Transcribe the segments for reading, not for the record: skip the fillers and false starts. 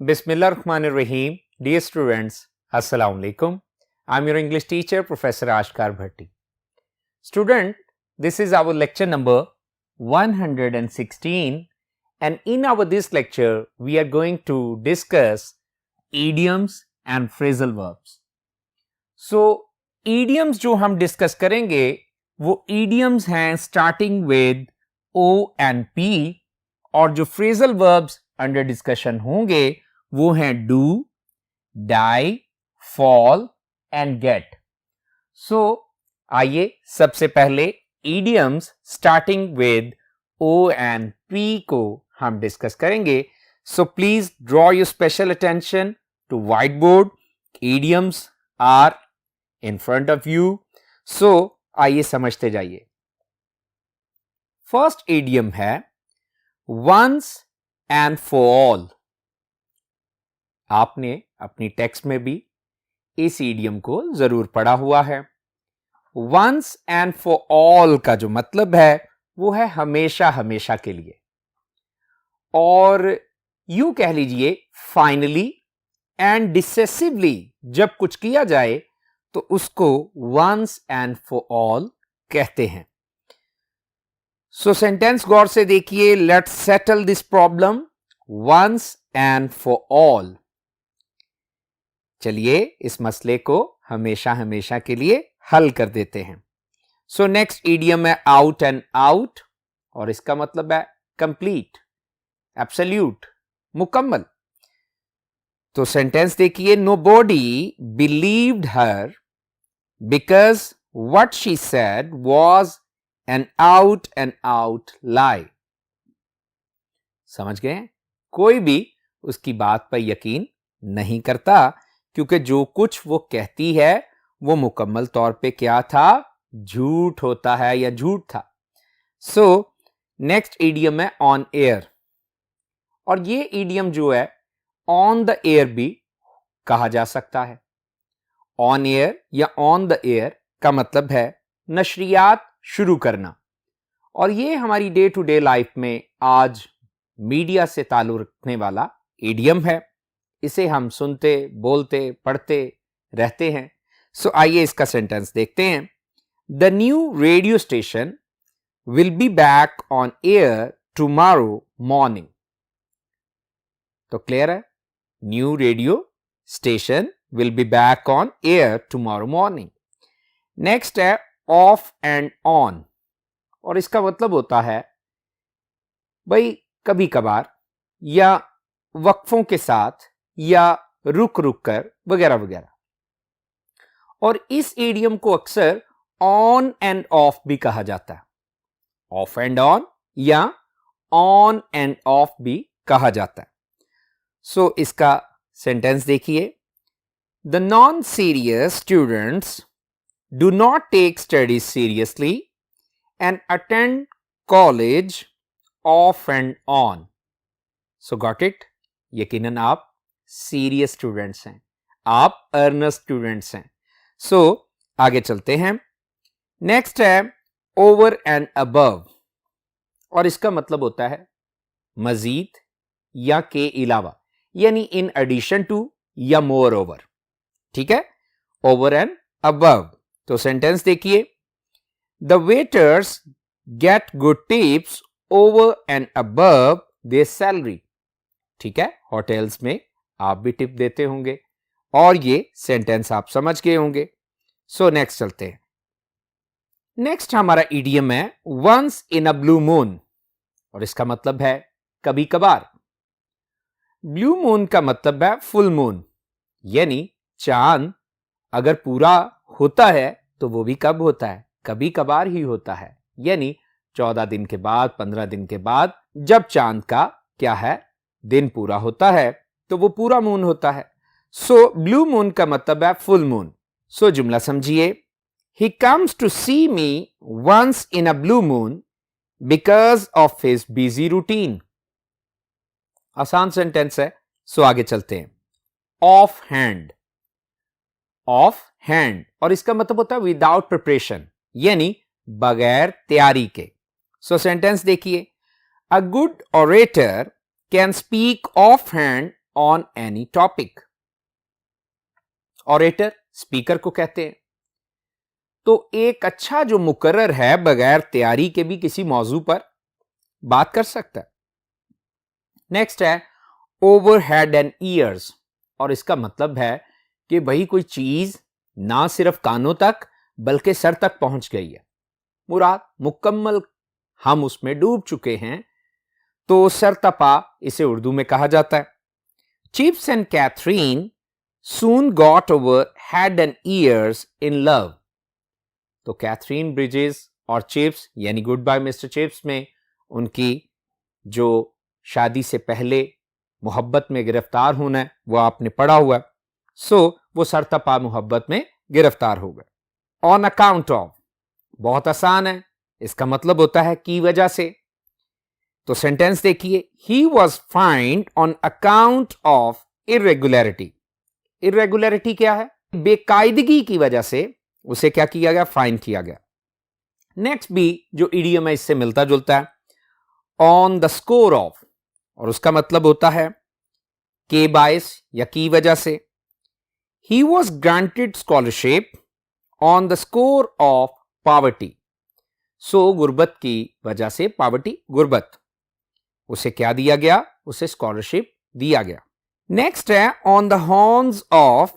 Bismillahirrahmanirrahim. Dear students, Assalamu alaikum. I'm your English teacher, Professor Ashkar Bhatti. Student, this is our lecture number 116, and in our this lecture, we are going to discuss idioms and phrasal verbs. So, idioms जो हम discuss करेंगे, वो idioms हैं starting with O and P, और जो phrasal verbs under discussion होंगे, वो हैं do, die, fall and get. So, आइए सबसे पहले idioms starting with O and P को हम discuss करेंगे. So, please draw your special attention to whiteboard. Idioms are in front of you. So, आइए समझते जाइए. First idiom है once and for all. आपने अपनी टेक्स्ट में भी इस इडियम को जरूर पढ़ा हुआ है. Once and for all का जो मतलब है वो है हमेशा हमेशा के लिए, और यूं कह लीजिए फाइनली एंड डिसेसिवली जब कुछ किया जाए तो उसको once and for all कहते हैं. सो सेंटेंस गौर से देखिए. Let's settle this problem once and for all. चलिए इस मसले को हमेशा हमेशा के लिए हल कर देते हैं. सो नेक्स्ट इडियम है आउट एंड आउट, और इसका मतलब है कंप्लीट, एब्सोल्यूट, मुकम्मल. तो सेंटेंस देखिए. Nobody believed her because what she said was an out and out lie. समझ गए? कोई भी उसकी बात पर यकीन नहीं करता, क्योंकि जो कुछ वो कहती है वो मुकम्मल तौर पे क्या था? झूठ होता है या झूठ था. सो नेक्स्ट इडियम है ऑन एयर, और ये इडियम जो है ऑन द एयर भी कहा जा सकता है. ऑन एयर या ऑन द एयर का मतलब है नशरियात शुरू करना, और ये हमारी डे टू डे लाइफ में आज मीडिया से ताल्लुक रखने वाला इडियम है. इसे हम सुनते, बोलते, पढ़ते रहते हैं. सो आइए इसका सेंटेंस देखते हैं. The new radio station will be back on air tomorrow morning. तो क्लियर है? New radio station will be back on air tomorrow morning. Next है ऑफ एंड ऑन, और इसका मतलब होता है भाई कभी कभार या वक्फों के साथ या रुक रुक कर वगैरह वगैरह. और इस इडियम को अक्सर ऑन एंड ऑफ भी कहा जाता है. ऑफ एंड ऑन या ऑन एंड ऑफ भी कहा जाता है. सो इसका सेंटेंस देखिए. The non serious students do not take studies seriously and attend college off and on. So got it? यकीनन आप सीरियस स्टूडेंट्स हैं, आप अर्नस्ट स्टूडेंट्स हैं. सो आगे चलते हैं. नेक्स्ट है ओवर एंड अबव, और इसका मतलब होता है मजीद या के अलावा, यानी इन एडिशन टू या मोर ओवर. ठीक है? Over and above. तो सेंटेंस देखिए. The waiters get good tips over and above there salary. ठीक है? होटल्स में आप भी टिप देते होंगे, और ये सेंटेंस आप समझ गए होंगे. सो नेक्स्ट चलते हैं. नेक्स्ट हमारा इडियम है once in a blue moon, और इसका मतलब है कभी कभार. ब्लू मून का मतलब है फुल मून, यानी चांद अगर पूरा होता है तो वो भी कब होता है? कभी कभार ही होता है, यानी 14 दिन के बाद, 15 दिन के बाद, जब चांद का क्या है? दिन पूरा होता है, तो वो पूरा मून होता है. सो ब्लू मून का मतलब है फुल मून. सो जुमला समझिए. He comes to see me once in a blue moon because of his busy routine. आसान सेंटेंस है. सो आगे चलते हैं. ऑफ हैंड, ऑफ हैंड, और इसका मतलब होता है विदाउट प्रिपरेशन, यानी बगैर तैयारी के. सो सेंटेंस देखिए. A good orator can speak offhand on any topic. Orator speaker को कहते हैं। तो एक अच्छा जो मुकर्रर है बगैर तैयारी के भी किसी मौजू पर बात कर सकता है। नेक्स्ट है ओवर हेड एंड ईयर्स, और इसका मतलब है कि भाई कोई चीज ना सिर्फ कानों तक बल्कि सर तक पहुंच गई है, मुराद मुकम्मल हम उसमें डूब चुके हैं, तो सरतपा इसे उर्दू में कहा जाता है। Chips and Catherine soon got over head and ears in love. तो कैथरीन ब्रिजेस और चिप्स यानी गुड बाय मिस्टर चिप्स में उनकी जो शादी से पहले मोहब्बत में गिरफ्तार होना है वो आपने पढ़ा हुआ है। सो वो सरतपा मोहब्बत में गिरफ्तार हो गए। ऑन अकाउंट ऑफ बहुत आसान है, इसका मतलब होता है की वजह से। तो सेंटेंस देखिए, he was find on account of irregularity. Irregularity क्या है? बेकायदगी की वजह से उसे क्या किया गया? फाइन किया गया। नेक्स्ट भी जो इडियम है इससे मिलता जुलता है, ऑन द स्कोर ऑफ, और उसका मतलब होता है के बायस या की वजह से। He was granted scholarship on the score of poverty. So गुर्बत की वजह से, पॉवर्टी गुर्बत, उसे क्या दिया गया? उसे स्कॉलरशिप दिया गया। नेक्स्ट है on the horns of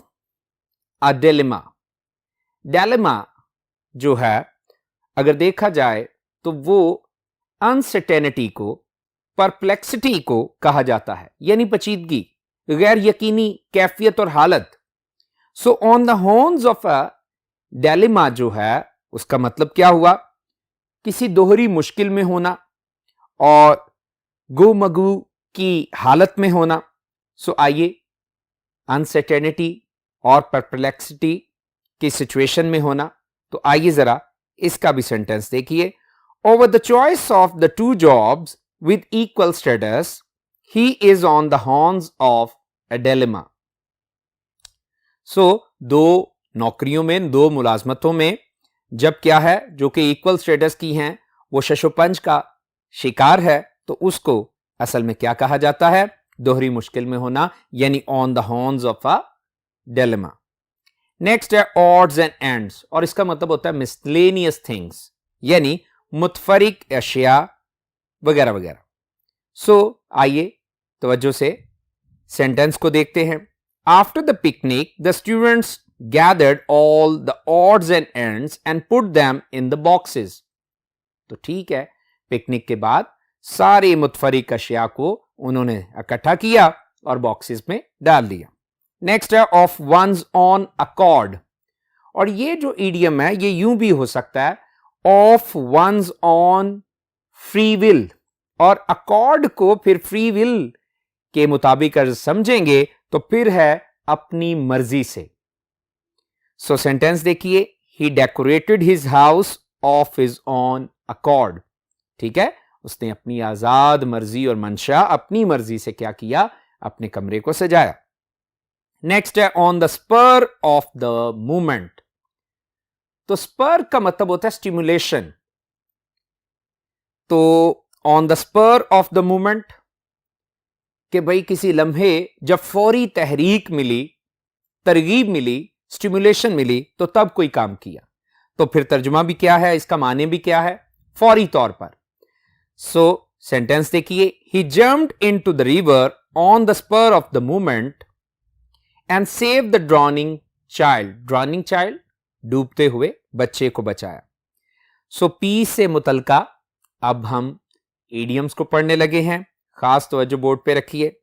a dilemma. Dilemma जो है अगर देखा जाए तो वो अनसर्टेनिटी को, परप्लेक्सिटी को कहा जाता है, यानी पेचीदगी, गैर यकीनी कैफियत और हालत। So on the horns of a dilemma जो है उसका मतलब क्या हुआ? किसी दोहरी मुश्किल में होना और गुमगु की हालत में होना। सो आइए, अनसर्टेनिटी और परप्लेक्सिटी की सिचुएशन में होना। तो आइए जरा इसका भी सेंटेंस देखिए। Over the choice of the two jobs with equal status he is on the horns of a dilemma. So दो नौकरियों में, दो मुलाजमतों में जब क्या है जो कि इक्वल स्टेटस की हैं वो शशोपंज का शिकार है, तो उसको असल में क्या कहा जाता है? दोहरी मुश्किल में होना, यानी on the horns of a dilemma. Next है ऑड्स एंड एंड्स, और इसका मतलब होता है मिसलेनियस थिंग्स, यानी मुतफरिक अशिया वगैरह वगैरह। सो आइए तवज्जो से सेंटेंस को देखते हैं। After the picnic the students gathered all the odds and ends and put them in the boxes। तो ठीक है, पिकनिक के बाद सारे मुतफरिक अशिया को उन्होंने इकट्ठा किया और बॉक्सेस में डाल दिया। नेक्स्ट है ऑफ वंस ऑन अकॉर्ड, और ये जो इडियम है ये यूं भी हो सकता है of one's own free will, और अकॉर्ड को फिर फ्री विल के मुताबिक अगर समझेंगे तो फिर है अपनी मर्जी से। सो सेंटेंस देखिए, he decorated his house of his own accord. ठीक है, उसने अपनी आजाद मर्जी और मंशा, अपनी मर्जी से क्या किया? अपने कमरे को सजाया। नेक्स्ट है on the spur of the moment. तो स्पर का मतलब होता है स्टिमुलेशन। तो on the spur of the moment कि भाई किसी लम्हे जब फौरी तहरीक मिली, तरगीब मिली, स्टिमुलेशन मिली, तो तब कोई काम किया। तो फिर तर्जुमा भी क्या है, इसका माने भी क्या है? फौरी तौर पर। सो सेंटेंस देखिए, he jumped into the river on the spur of the movement and save the drowning child. Drowning child, डूबते हुए बच्चे को बचाया। सो पी से मुतलका अब हम इडियम्स को पढ़ने लगे हैं, खास तवज्जो बोर्ड पे रखिए।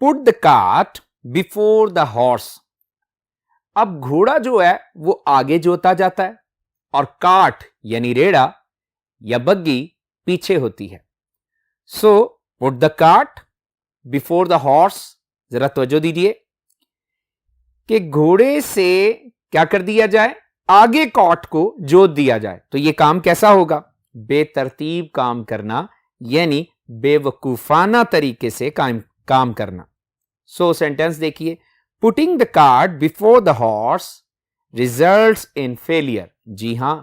Put the cart before the horse. अब घोड़ा जो है वो आगे जोता जाता है और कार्ट यानी रेड़ा या बग्गी पीछे होती है। So put the cart before the horse. जरा तवज्जो दीजिए कि घोड़े से क्या कर दिया जाए? आगे कार्ट को जोत दिया जाए। तो यह काम कैसा होगा? बेतरतीब काम करना, यानी बेवकूफाना तरीके से काम करना। सो सेंटेंस देखिए, putting the cart before the horse results in failure. जी हां,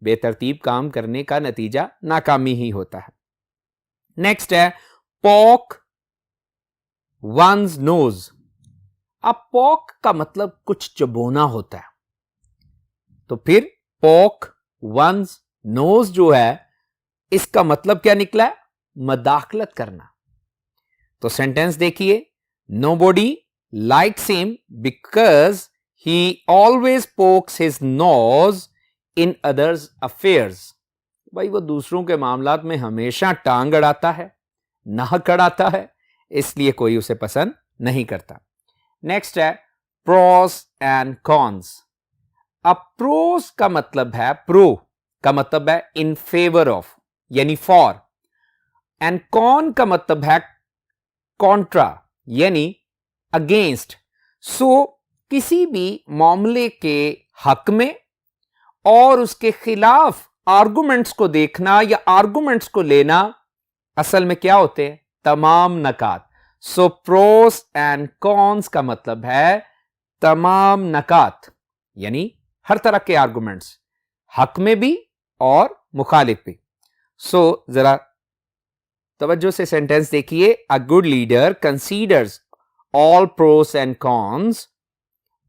बेतरतीब काम करने का नतीजा नाकामी ही होता है। नेक्स्ट है पॉक one's nose। अब poke का मतलब कुछ चबोना होता है, तो फिर poke one's nose जो है इसका मतलब क्या निकला है? मदाखलत करना। तो सेंटेंस देखिए, nobody likes him because he always pokes his nose in others affairs। भाई वो दूसरों के मामलात में हमेशा टांग अड़ाता है, नाक अड़ाता है, इसलिए कोई उसे पसंद नहीं करता। नेक्स्ट है प्रोस एंड कॉन्स। अब प्रोस का मतलब है, प्रो का मतलब है इन फेवर ऑफ यानी फॉर, एंड कॉन का मतलब है कॉन्ट्रा यानी अगेंस्ट। सो किसी भी मामले के हक में और उसके खिलाफ आर्गुमेंट्स को देखना या आर्गुमेंट्स को लेना असल में क्या होते हैं? तमाम नकात। सो प्रोस एंड कॉन्स का मतलब है तमाम नकात, यानी हर तरह के आर्गुमेंट्स, हक में भी और मुखालिफ भी। सो जरा तवज्जो से सेंटेंस देखिए, a good leader considers all pros and cons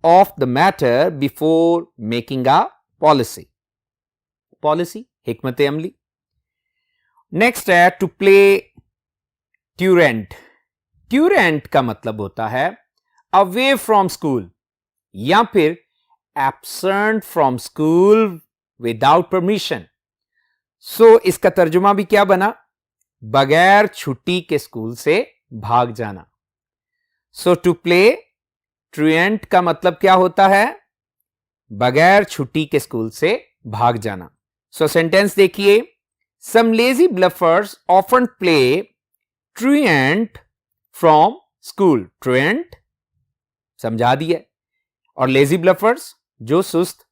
of the matter before making a policy. Policy हिकमत अमली। नेक्स्ट है टू प्ले ट्यूरेंट। ट्यूरेंट का मतलब होता है अवे फ्रॉम स्कूल या फिर absent from school without permission. So इसका तर्जुमा भी क्या बना? बगैर छुट्टी के स्कूल से भाग जाना। सो टू प्ले ट्रूएंट का मतलब क्या होता है? बगैर छुट्टी के स्कूल से भाग जाना। सो सेंटेंस देखिए, some lazy bluffers often play truant from school. Truant समझा दिया, और लेजी ब्लफर्स जो सुस्त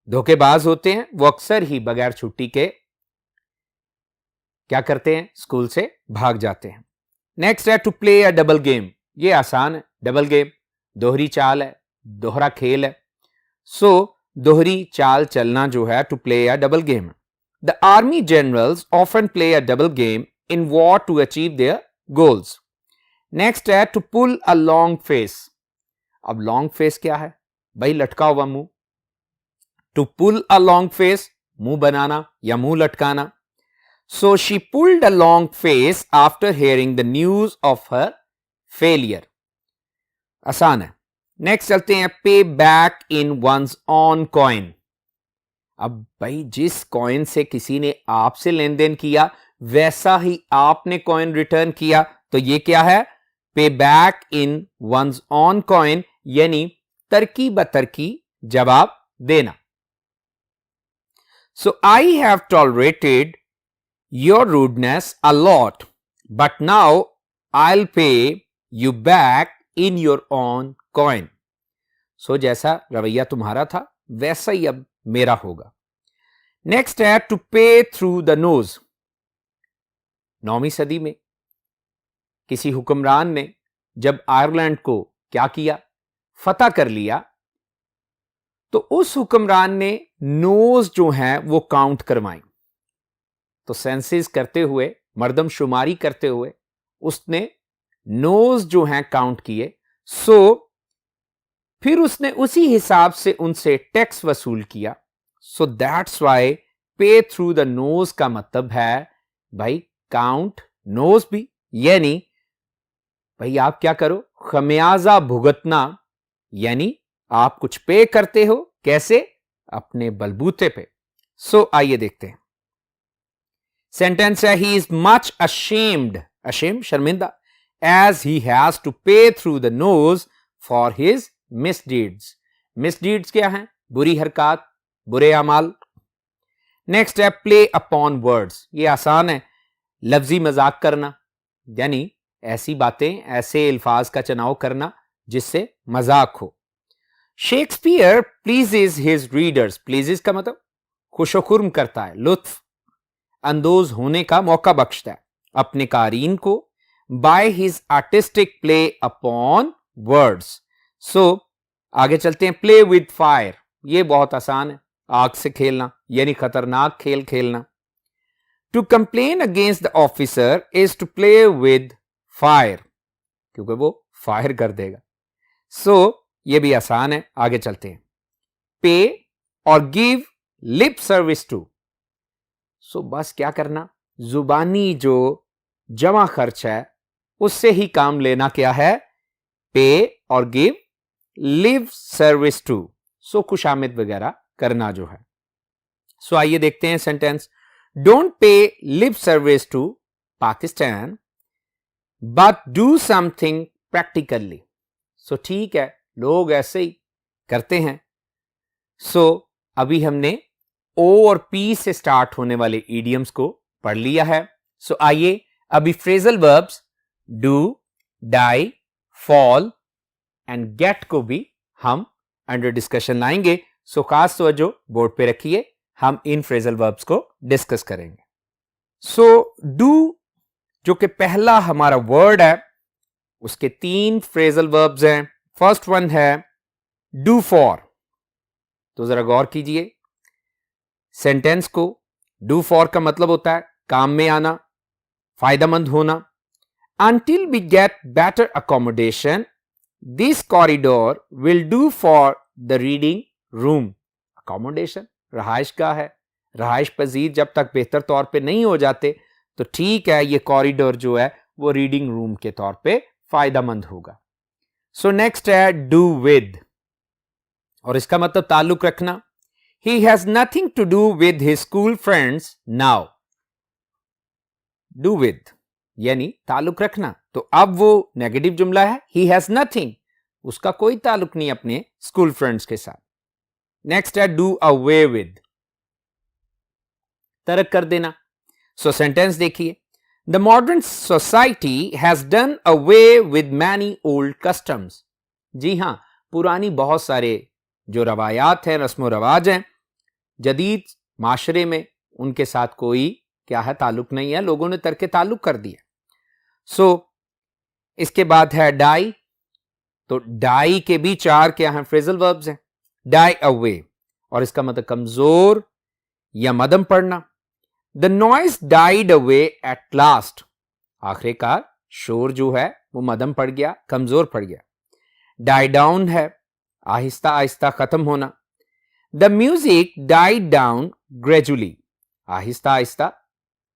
धोखेबाज होते हैं वो अक्सर ही बगैर छुट्टी के क्या करते हैं? स्कूल से भाग जाते हैं। नेक्स्ट है to play a double game. ये आसान है, डबल गेम दोहरी चाल है, दोहरा खेल है। सो दोहरी चाल चलना जो है to play a double game. The army generals often play a double game in war to achieve their goals. Next है to pull a long face. अब लॉन्ग फेस क्या है भाई? लटका हुआ मुंह। To pull a long face मुंह बनाना या मुंह लटकाना। So she pulled a long face after hearing the news of her failure। आसान है। नेक्स्ट चलते हैं, पे back in one's own coin। अब भाई जिस कॉइन से किसी ने आपसे लेन देन किया वैसा ही आपने कॉइन रिटर्न किया, तो ये क्या है? पे back in one's own coin यानी तरकी बतरकी जवाब देना। So I have tolerated your rudeness a lot, but now I'll pay you back in your own coin। सो जैसा रवैया तुम्हारा था वैसा ही अब मेरा होगा। नेक्स्ट है टू पे थ्रू द नोज। 9वीं सदी में किसी हुक्मरान ने जब आयरलैंड को क्या किया? फतह कर लिया, तो उस हुक्मरान ने नोज जो है वो काउंट करवाई। तो सेंसिस करते हुए, मर्दमशुमारी करते हुए उसने नोज जो हैं काउंट किए। सो फिर उसने उसी हिसाब से उनसे टैक्स वसूल किया। सो दैट्स वाई पे थ्रू द नोज का मतलब है भाई काउंट नोज भी, यानी भाई आप क्या करो? खमियाजा भुगतना, यानी आप कुछ पे करते हो। कैसे? अपने बलबूते पे। सो आइए देखते हैं सेंटेंस है, he is much ashamed. Ashamed शर्मिंदा, एज ही हैज टू पे through the nose for his misdeeds. Misdeeds क्या है? बुरी हरकत, बुरे अमाल। नेक्स्ट है प्ले अपॉन वर्ड्स। ये आसान है, लफ्जी मजाक करना, यानी ऐसी बातें, ऐसे अल्फाज का चुनाव करना जिससे मजाक हो। Shakespeare pleases his readers. Pleases का मतलब खुशोखुर्म करता है, लुत्फ अंदोज होने का मौका बख्शता है अपने कारीन को। By his artistic play upon words. So आगे चलते हैं, प्ले विद फायर। ये बहुत आसान है, आग से खेलना यानी खतरनाक खेल खेलना। To complain against the officer is to play with fire. क्योंकि वो फायर कर देगा। सो ये भी आसान है, आगे चलते हैं। पे और गिव लिप सर्विस टू। सो बस क्या करना, जुबानी जो जमा खर्च है उससे ही काम लेना क्या है, पे और give lip service to. So खुशामिद वगैरह करना जो है। सो आइए देखते हैं sentence. Don't pay lip service to Pakistan but do something practically. So ठीक है, लोग ऐसे ही करते हैं। सो अभी हमने ओ और पी से स्टार्ट होने वाले इडियम्स को पढ़ लिया है। सो आइए अभी phrasal verbs do, die, fall and get को भी हम अंडर डिस्कशन लाएंगे। सो खास तवज्जो बोर्ड पे रखिए, हम इन फ्रेजल वर्ब्स को डिस्कस करेंगे। सो डू जो कि पहला हमारा वर्ड है, उसके 3 फ्रेजल वर्ब्स हैं। फर्स्ट वन है डू फॉर। तो जरा गौर कीजिए सेंटेंस को। डू फॉर का मतलब होता है काम में आना, फायदेमंद होना। Until we get better accommodation, this corridor will do for the reading room. Accommodation रहाइश का है, रहाइश पजीर जब तक बेहतर तौर पे नहीं हो जाते तो ठीक है, ये कॉरिडोर जो है वो रीडिंग रूम के तौर पे फायदेमंद होगा। सो नेक्स्ट है डू विद, और इसका मतलब ताल्लुक रखना। He has nothing to do with his school friends now. Do with यानी ताल्लुक रखना, तो अब वो नेगेटिव जुमला है। He has nothing, उसका कोई ताल्लुक नहीं अपने स्कूल फ्रेंड्स के साथ। नेक्स्ट है डू अवे विद, तर्क कर देना। सो सेंटेंस देखिए। The modern society has done away with many old customs. जी हां, पुरानी बहुत सारे जो रवायात हैं, रस्म रवाज हैं, जदीद माशरे में उनके साथ कोई क्या है ताल्लुक नहीं है, लोगों ने तर्क ताल्लुक कर दिया। सो इसके बाद है डाई। तो डाई के भी 4 क्या हैं फ्रेजल वर्ब्स हैं। डाई अवे, और इसका मतलब कमजोर या मदम पड़ना। The noise died away at last, आखिरकार शोर जो है वो मदम पड़ गया, कमजोर पड़ गया। डाई डाउन है आहिस्ता आहिस्ता खत्म होना। The music died down gradually, Aahista Aahista,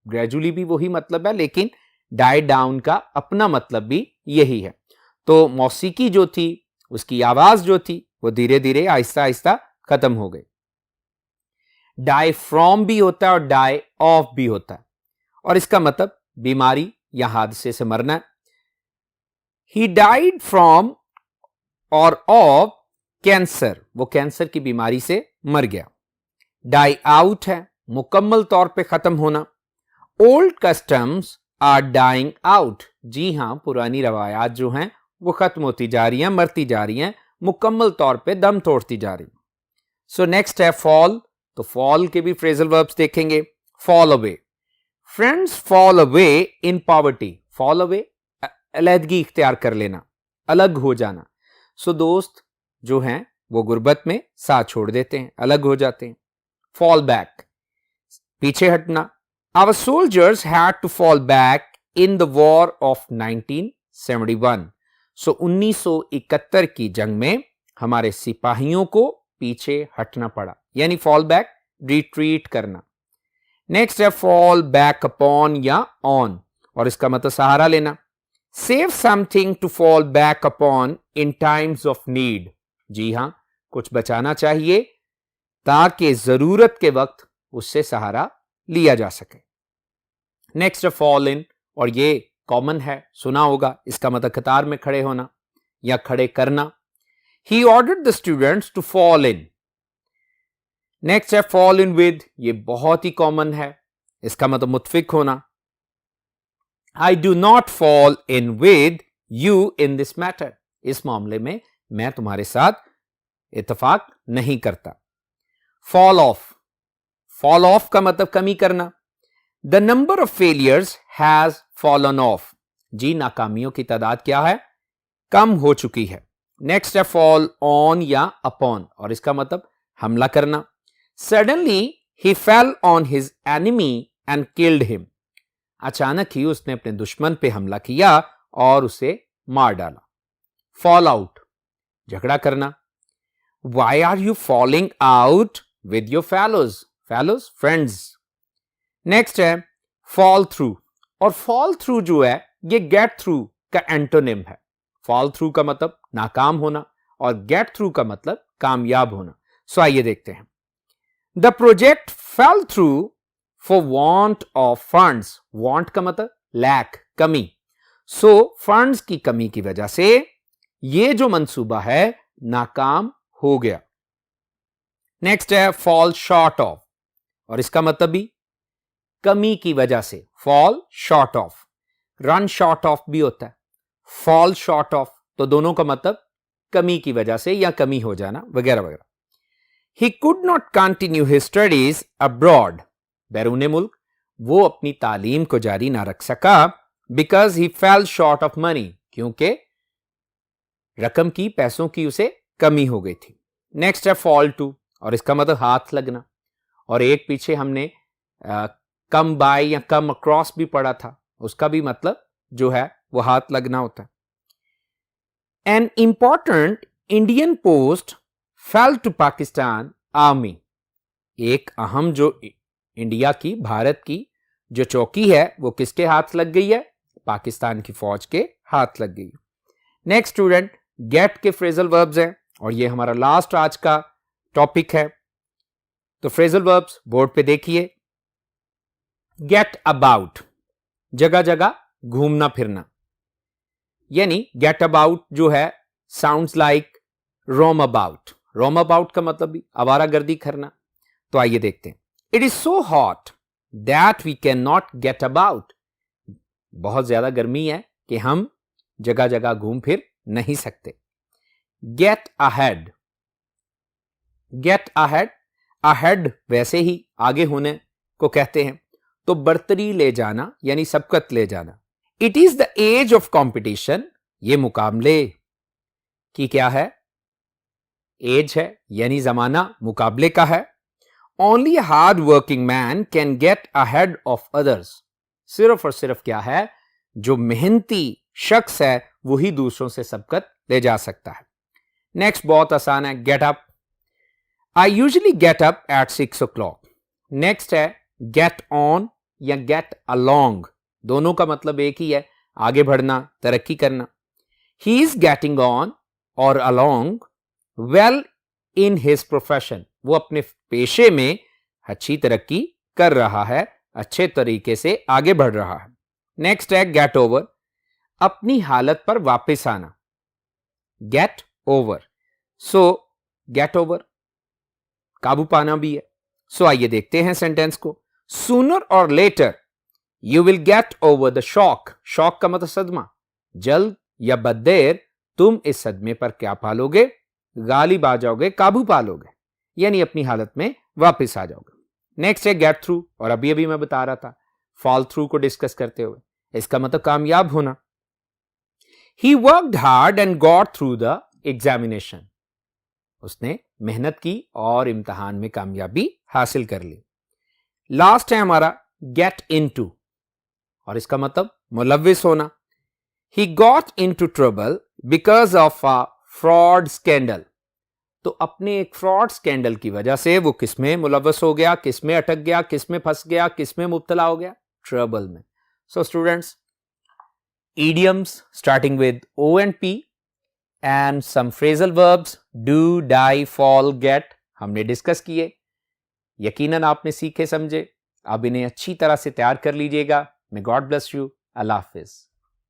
gradually भी वही मतलब है लेकिन डाइड डाउन का अपना मतलब भी यही है। तो मौसीकी जो थी, उसकी आवाज जो थी, वो धीरे धीरे आहिस्ता आहिस्ता खत्म हो गई। डाई फ्रॉम भी होता है और डाई ऑफ भी होता है, और इसका मतलब बीमारी या हादसे से मरना है। ही डाइड फ्रॉम और ऑफ कैंसर, वो कैंसर की बीमारी से मर गया। डाई आउट है मुकम्मल तौर पे खत्म होना। Old customs are dying out, जी हां, पुरानी रवायात जो हैं वो खत्म होती जा रही हैं, मरती जा रही हैं, मुकम्मल तौर पे दम तोड़ती जा रही। सो नेक्स्ट है फॉल। तो फॉल के भी फ्रेजल वर्ब्स देखेंगे। Fall away, friends fall away in poverty. Fall away अलहदगी इख्तियार कर लेना, अलग हो जाना। सो दोस्त जो हैं वो गुर्बत में साथ छोड़ देते हैं, अलग हो जाते हैं। फॉल बैक, पीछे हटना। Our soldiers had to fall back in the war of 1971. So 1971 की जंग में हमारे सिपाहियों को पीछे हटना पड़ा, यानी फॉल बैक, रिट्रीट करना। नेक्स्ट है फॉल बैक अपॉन या ऑन, और इसका मतलब सहारा लेना। Save something to fall back upon in times of need. जी हां, कुछ बचाना चाहिए ताकि जरूरत के वक्त उससे सहारा लिया जा सके। नेक्स्ट है फॉल इन, और ये कॉमन है, सुना होगा, इसका मतलब कतार में खड़े होना या खड़े करना। He ordered the students to fall in. Next है फॉल इन विद, ये बहुत ही कॉमन है, इसका मतलब मुत्फिक होना। I do not fall in with you in this matter, इस मामले में मैं तुम्हारे साथ इत्तेफाक नहीं करता। फॉल ऑफ, फॉल ऑफ का मतलब कमी करना। The number of failures has fallen off, जी नाकामियों की तादाद क्या है, कम हो चुकी है। नेक्स्ट है फॉल ऑन या अपॉन, और इसका मतलब हमला करना। Suddenly he fell on his enemy and killed him, अचानक ही उसने अपने दुश्मन पे हमला किया और उसे मार डाला। फॉल आउट, झगड़ा करना। Why are you falling out with your fellows, fellows friends. Next है फॉल थ्रू, और फॉल थ्रू जो है ये गेट थ्रू का एंटोनिम है। फॉल थ्रू का मतलब नाकाम होना और गेट थ्रू का मतलब कामयाब होना। सो आइए देखते हैं। The project fail through for want of funds. Want का मतलब लैक, कमी। सो फंड्स की कमी की वजह से ये जो मंसूबा है नाकाम हो गया। नेक्स्ट है फॉल शॉर्ट ऑफ, और इसका मतलब भी कमी की वजह से, fall short of. Run short of भी होता है, फॉल शॉर्ट ऑफ, तो दोनों का मतलब कमी की वजह से या कमी हो जाना वगैरह वगैरह। He could not continue his studies abroad, बैरून मुल्क वो अपनी तालीम को जारी ना रख सका, because he fell short of money, क्योंकि रकम की, पैसों की उसे कमी हो गई थी। नेक्स्ट है फॉल टू, और इसका मतलब हाथ लगना, और एक पीछे हमने कम बाय या कम अक्रॉस भी पढ़ा था, उसका भी मतलब जो है वो हाथ लगना होता है। An important Indian post fell to Pakistan army, एक अहम जो इंडिया की, भारत की जो चौकी है वो किसके हाथ लग गई है? पाकिस्तान की फौज के हाथ लग गई। नेक्स्ट स्टूडेंट, गेट के फ्रेजल वर्ब्स हैं, और ये हमारा लास्ट आज का टॉपिक है। तो फ्रेजल वर्ब्स बोर्ड पे देखिए। गेट अबाउट, जगह जगह घूमना फिरना, यानी गेट अबाउट जो है sounds like roam about. Roam about का मतलब भी आवारागर्दी करना। तो आइए देखते हैं। It is so hot that we cannot get about अबाउट, बहुत ज्यादा गर्मी है कि हम जगह जगह घूम फिर नहीं सकते। Get ahead, get ahead, ahead वैसे ही आगे होने को कहते हैं, तो बर्तरी ले जाना यानी सबकत ले जाना। It is the edge of competition, ये मुकाबले की क्या है? एज है, यानी जमाना मुकाबले का है। Only hard working man can get ahead of others, सिर्फ और सिर्फ क्या है, जो मेहनती शख्स है वही दूसरों से सबकत ले जा सकता है। नेक्स्ट बहुत आसान है, get up. I usually get up at 6 o'clock। Next है गेट ऑन या गेट अलोंग, दोनों का मतलब एक ही है, आगे बढ़ना, तरक्की करना। ही इज गेटिंग ऑन और along well in his profession, वो अपने पेशे में अच्छी तरक्की कर रहा है, अच्छे तरीके से आगे बढ़ रहा है। नेक्स्ट है गेट ओवर, अपनी हालत पर वापस आना, गेट ओवर। सो गेट ओवर काबू पाना भी है। सो आइए देखते हैं सेंटेंस को। सूनर और later you will get over the shock, shock का मतलब सदमा, जल्द या बदेर तुम इस सदमे पर क्या पालोगे? गालिब आ जाओगे, काबू पालोगे, यानी अपनी हालत में वापस आ जाओगे। नेक्स्ट है गेट थ्रू, और अभी अभी मैं बता रहा था फॉल थ्रू को डिस्कस करते हुए, इसका मतलब कामयाब होना। He worked hard and got through the examination, उसने मेहनत की और इम्तिहान में कामयाबी हासिल कर ली। लास्ट है हमारा गेट इनटू, और इसका मतलब मुलव्विस होना। He got into trouble because of a fraud scandal, तो अपने एक फ्रॉड स्कैंडल की वजह से वो किसमें मुलव्वस हो गया, किसमें अटक गया, किसमें फंस गया, किसमें मुब्तला हो गया? ट्रबल में। So students, idioms starting with O and P and some phrasal verbs do, die, fall, get हमने डिस्कस किए, यकीनन आपने सीखे समझे। अब इन्हें अच्छी तरह से तैयार कर लीजिएगा। May God bless you. Allah Hafiz.